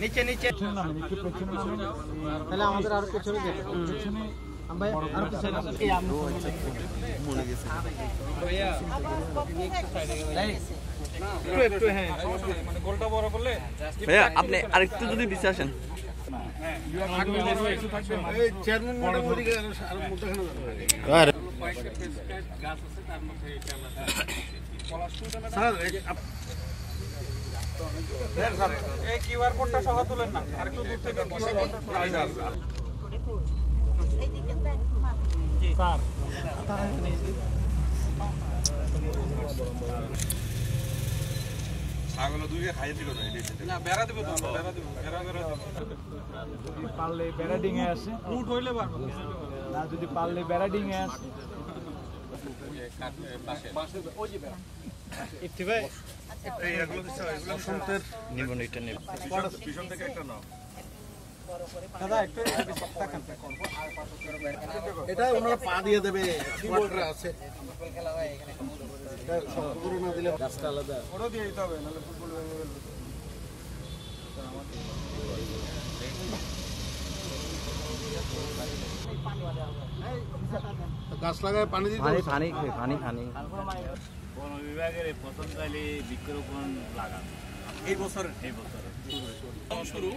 নিচে নিচে তাহলে আমাদের আর পেছনে যেতে ভাই আর পেছনে মনে গেছে একটু হ্যাঁ মানে গোলটা বড় করলে ভাইয়া আপনি আরেকটু যদি দিতে আসেন চেয়ারম্যান ম্যাডাম ওদিকে আর মধ্যখানে স্যার এই কিউআর কোডটা সহ তুলেন না আর একটু দূর থেকে কিউআর কোডটা স্যার ছাগল দুইকে খাইয়ে দিল না বেড়া দেব তো বেড়া দেব যদি পারলে বেড়া ডিঙে আসে উঠ হইলে পারবো না যদি পারলে বেড়া ডিঙে আসে পাশে ওই যে বেড়া ইফতি ভাই এই এগুলো দিছে এগুলো সন্তের নিবন এটা নেব পিছন থেকে একটা নাও দাদা একটু তাকান করব আর পাশে এটা ওনারা পা দিয়ে দেবে কোয়ার্টার আছে খেলা হয় এখানে এটা সম্পূর্ণ না দিলে গাছটা আলাদা ওটা দিয়ে দিতে হবে নালে ফুটবল ভেঙে গেল গাছ লাগায় পানি দিতে হবে পানি বন বিভাগের পছন্দকারী বৃক্ষরোপণ লাগান এই বছর শুরু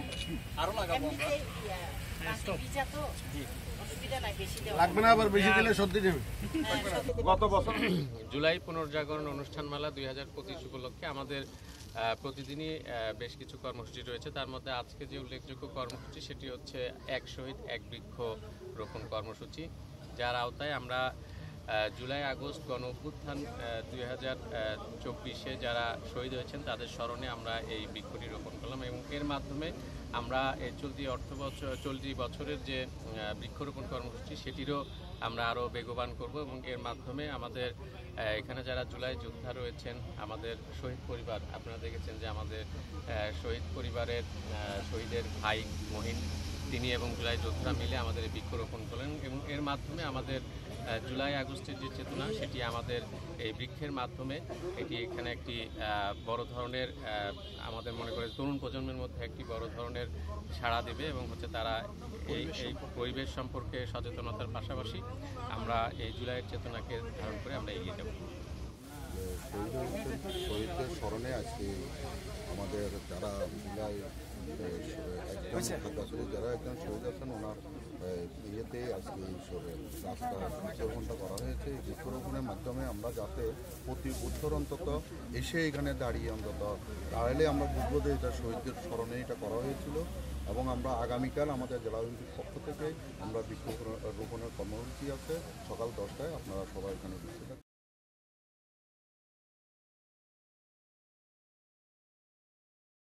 আরো লাগাবো লাগবে না আবার বেশি দিলে সত্যি দেবে গত বছর জুলাই পুনর্জাগরণ অনুষ্ঠানমালা 2025 উপলক্ষে আমাদের প্রতিদিনই বেশ কিছু কর্মসূচি রয়েছে। তার মধ্যে আজকে যে উল্লেখযোগ্য কর্মসূচি সেটি হচ্ছে এক শহীদ এক বৃক্ষ রোপণ কর্মসূচি, যার আওতায় আমরা জুলাই আগস্ট গণ অভ্যুত্থান 2024-এ যারা শহীদ হয়েছেন তাদের স্মরণে আমরা এই বৃক্ষটি রোপণ করলাম এবং এর মাধ্যমে আমরা এই চলতি বছরের যে বৃক্ষরোপণ কর্মসূচি সেটিরও আমরা আরও বেগবান করব এবং এর মাধ্যমে আমাদের এখানে যারা জুলাই যোদ্ধা রয়েছেন, আমাদের শহীদ পরিবার, আপনারা দেখেছেন যে আমাদের শহীদ পরিবারের শহীদের ভাই মহিন তিনি এবং জুলাই যোদ্ধা মিলে আমাদের এই বৃক্ষরোপণ করলেন এবং এর মাধ্যমে আমাদের জুলাই আগস্টের যে চেতনা সেটি আমাদের এই বৃক্ষের মাধ্যমে এটি এখানে একটি বড় ধরনের আমাদের মনে করে তরুণ প্রজন্মের মধ্যে একটি বড় ধরনের সাড়া দেবে এবং হচ্ছে তারা এই পরিবেশ সম্পর্কে সচেতনতার পাশাপাশি আমরা এই জুলাইয়ের চেতনাকে ধারণ করে আমরা এগিয়ে যাব। শহীদদের স্মরণে আজকে আমাদের যারা জুলাই যারা একজন শহীদ আছেন ওনার ইয়েতে আজকে এই রাস্তা বৃক্ষরোপণটা করা হয়েছে। এই বৃক্ষরোপণের মাধ্যমে আমরা যাতে প্রতি বছর অন্তত এসে এখানে দাঁড়িয়ে অন্তত তাহলে আমরা বুঝবো যে এটা শহীদদের স্মরণে এটা করা হয়েছিল এবং আমরা আগামীকাল আমাদের জেলা বিএনপির পক্ষ থেকে আমরা বৃক্ষরোপণের কর্মসূচি আছে সকাল 10টায়, আপনারা সবাই এখানে উপস্থিত থাকবেন।